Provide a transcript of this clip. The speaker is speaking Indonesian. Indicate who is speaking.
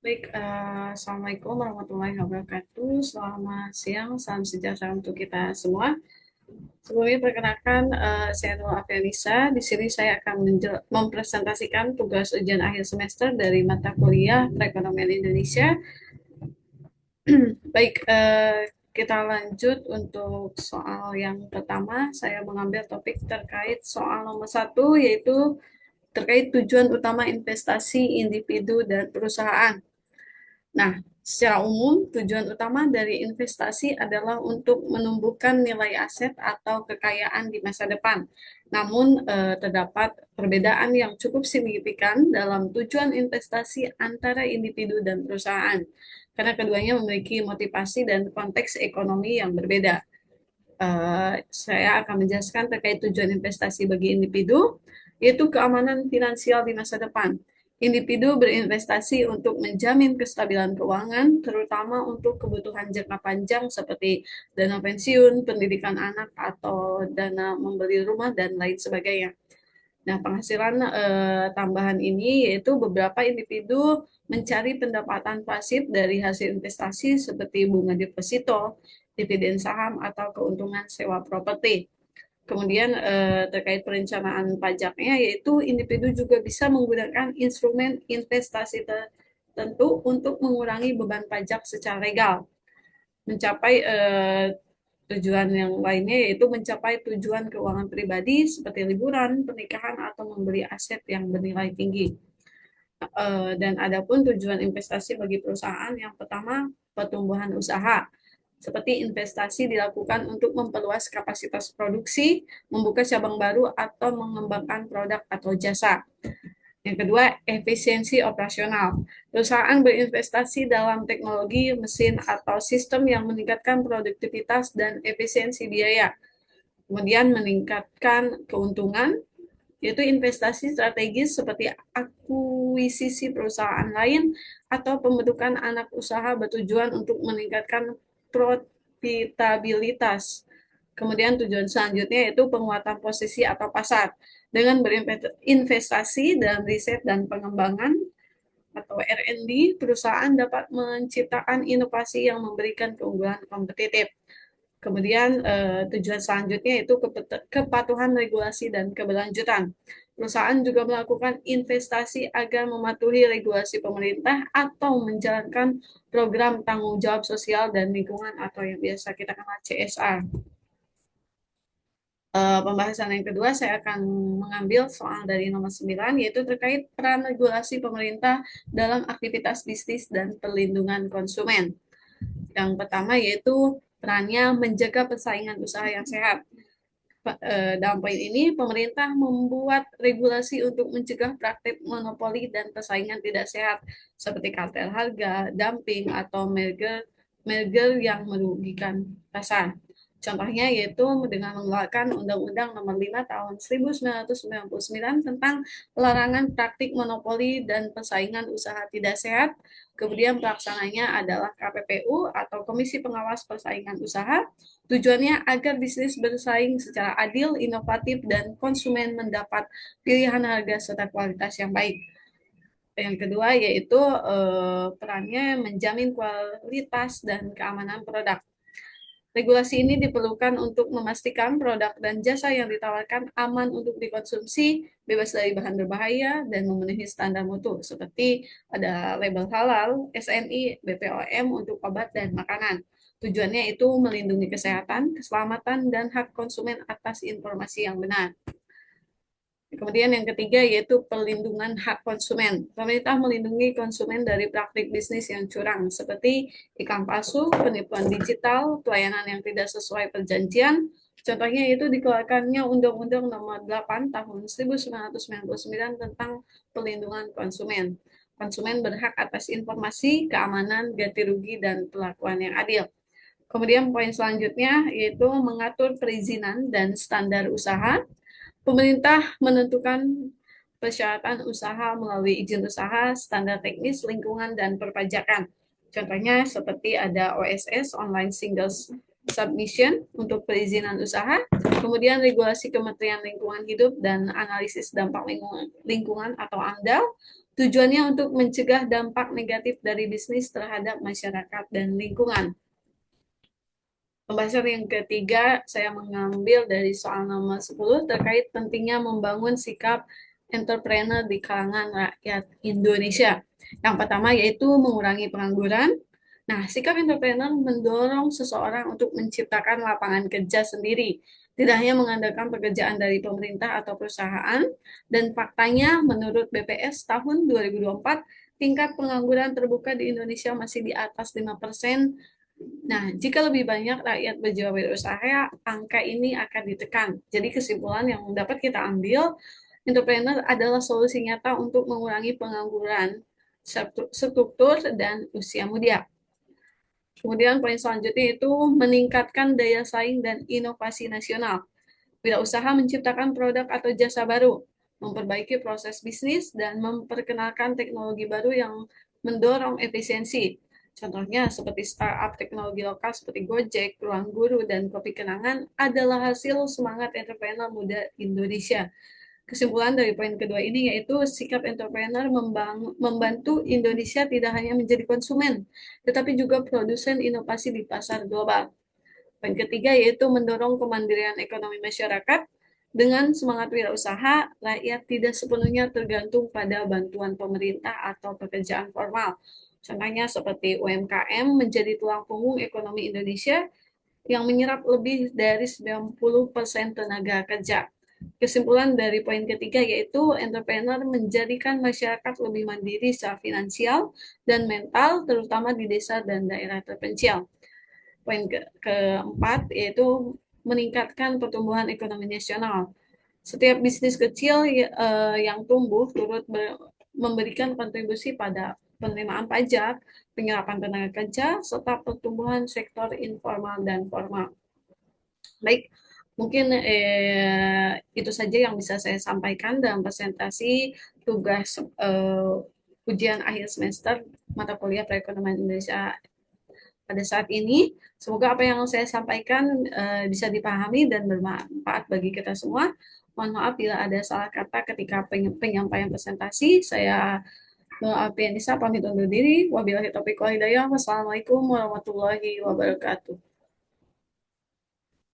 Speaker 1: Baik, Assalamualaikum warahmatullahi wabarakatuh. Selamat siang, salam sejahtera untuk kita semua. Sebelumnya perkenalkan, saya Nurul Afianisa. Di sini saya akan mempresentasikan tugas ujian akhir semester dari mata kuliah Perekonomian Indonesia. Baik, kita lanjut untuk soal yang pertama. Saya mengambil topik terkait soal nomor satu, yaitu terkait tujuan utama investasi individu dan perusahaan. Nah, secara umum, tujuan utama dari investasi adalah untuk menumbuhkan nilai aset atau kekayaan di masa depan. Namun, terdapat perbedaan yang cukup signifikan dalam tujuan investasi antara individu dan perusahaan, karena keduanya memiliki motivasi dan konteks ekonomi yang berbeda. Saya akan menjelaskan terkait tujuan investasi bagi individu, yaitu keamanan finansial di masa depan. Individu berinvestasi untuk menjamin kestabilan keuangan, terutama untuk kebutuhan jangka panjang seperti dana pensiun, pendidikan anak, atau dana membeli rumah, dan lain sebagainya. Nah, penghasilan tambahan ini yaitu beberapa individu mencari pendapatan pasif dari hasil investasi seperti bunga deposito, dividen saham, atau keuntungan sewa properti. Kemudian terkait perencanaan pajaknya, yaitu individu juga bisa menggunakan instrumen investasi tertentu untuk mengurangi beban pajak secara legal, mencapai tujuan yang lainnya, yaitu mencapai tujuan keuangan pribadi seperti liburan, pernikahan, atau membeli aset yang bernilai tinggi. Dan adapun tujuan investasi bagi perusahaan, yang pertama, pertumbuhan usaha. Seperti investasi dilakukan untuk memperluas kapasitas produksi, membuka cabang baru, atau mengembangkan produk atau jasa. Yang kedua, efisiensi operasional. Perusahaan berinvestasi dalam teknologi, mesin, atau sistem yang meningkatkan produktivitas dan efisiensi biaya. Kemudian meningkatkan keuntungan, yaitu investasi strategis seperti akuisisi perusahaan lain atau pembentukan anak usaha bertujuan untuk meningkatkan profitabilitas. Kemudian tujuan selanjutnya yaitu penguatan posisi atau pasar. Dengan berinvestasi dalam riset dan pengembangan atau R&D, perusahaan dapat menciptakan inovasi yang memberikan keunggulan kompetitif. Kemudian tujuan selanjutnya yaitu kepatuhan regulasi dan keberlanjutan. Perusahaan juga melakukan investasi agar mematuhi regulasi pemerintah atau menjalankan program tanggung jawab sosial dan lingkungan atau yang biasa kita kenal CSR. Pembahasan yang kedua saya akan mengambil soal dari nomor 9, yaitu terkait peran regulasi pemerintah dalam aktivitas bisnis dan perlindungan konsumen. Yang pertama yaitu perannya menjaga persaingan usaha yang sehat. Dalam poin ini, pemerintah membuat regulasi untuk mencegah praktik monopoli dan persaingan tidak sehat, seperti kartel harga, dumping, atau merger yang merugikan pasar. Contohnya yaitu dengan mengeluarkan Undang-Undang Nomor 5 Tahun 1999 tentang larangan praktik monopoli dan persaingan usaha tidak sehat. Kemudian pelaksananya adalah KPPU atau Komisi Pengawas Persaingan Usaha. Tujuannya agar bisnis bersaing secara adil, inovatif, dan konsumen mendapat pilihan harga serta kualitas yang baik. Yang kedua yaitu perannya menjamin kualitas dan keamanan produk. Regulasi ini diperlukan untuk memastikan produk dan jasa yang ditawarkan aman untuk dikonsumsi, bebas dari bahan berbahaya, dan memenuhi standar mutu seperti ada label halal, SNI, BPOM untuk obat dan makanan. Tujuannya itu melindungi kesehatan, keselamatan, dan hak konsumen atas informasi yang benar. Kemudian yang ketiga yaitu perlindungan hak konsumen. Pemerintah melindungi konsumen dari praktik bisnis yang curang seperti iklan palsu, penipuan digital, pelayanan yang tidak sesuai perjanjian. Contohnya itu dikeluarkannya Undang-Undang Nomor 8 Tahun 1999 tentang perlindungan konsumen. Konsumen berhak atas informasi, keamanan, ganti rugi, dan perlakuan yang adil. Kemudian poin selanjutnya yaitu mengatur perizinan dan standar usaha. Pemerintah menentukan persyaratan usaha melalui izin usaha, standar teknis, lingkungan, dan perpajakan. Contohnya seperti ada OSS, Online Single submission untuk perizinan usaha, kemudian regulasi Kementerian Lingkungan Hidup dan analisis dampak lingkungan atau AMDAL, tujuannya untuk mencegah dampak negatif dari bisnis terhadap masyarakat dan lingkungan. Pembahasan yang ketiga, saya mengambil dari soal nomor 10 terkait pentingnya membangun sikap entrepreneur di kalangan rakyat Indonesia. Yang pertama yaitu mengurangi pengangguran. Nah, sikap entrepreneur mendorong seseorang untuk menciptakan lapangan kerja sendiri, tidak hanya mengandalkan pekerjaan dari pemerintah atau perusahaan. Dan faktanya, menurut BPS tahun 2024, tingkat pengangguran terbuka di Indonesia masih di atas 5%. Nah, jika lebih banyak rakyat berjiwa berusaha, angka ini akan ditekan. Jadi kesimpulan yang dapat kita ambil, entrepreneur adalah solusi nyata untuk mengurangi pengangguran, struktur, dan usia muda. Kemudian poin selanjutnya itu meningkatkan daya saing dan inovasi nasional. Wirausaha menciptakan produk atau jasa baru, memperbaiki proses bisnis, dan memperkenalkan teknologi baru yang mendorong efisiensi. Contohnya seperti startup teknologi lokal seperti Gojek, Ruang Guru, dan Kopi Kenangan adalah hasil semangat entrepreneur muda Indonesia. Kesimpulan dari poin kedua ini yaitu sikap entrepreneur membantu Indonesia tidak hanya menjadi konsumen, tetapi juga produsen inovasi di pasar global. Poin ketiga yaitu mendorong kemandirian ekonomi masyarakat. Dengan semangat wirausaha, rakyat tidak sepenuhnya tergantung pada bantuan pemerintah atau pekerjaan formal. Contohnya seperti UMKM menjadi tulang punggung ekonomi Indonesia yang menyerap lebih dari 90% tenaga kerja. Kesimpulan dari poin ketiga yaitu entrepreneur menjadikan masyarakat lebih mandiri secara finansial dan mental, terutama di desa dan daerah terpencil. Poin keempat yaitu meningkatkan pertumbuhan ekonomi nasional. Setiap bisnis kecil yang tumbuh turut memberikan kontribusi pada penerimaan pajak, penyerapan tenaga kerja, serta pertumbuhan sektor informal dan formal. Baik, mungkin itu saja yang bisa saya sampaikan dalam presentasi tugas ujian akhir semester mata kuliah perekonomian Indonesia pada saat ini. Semoga apa yang saya sampaikan bisa dipahami dan bermanfaat bagi kita semua. Mohon maaf bila ada salah kata ketika penyampaian presentasi. Saya Apianisa pamit undur diri. Wabillahi taufiq wal hidayah. Wassalamualaikum warahmatullahi wabarakatuh.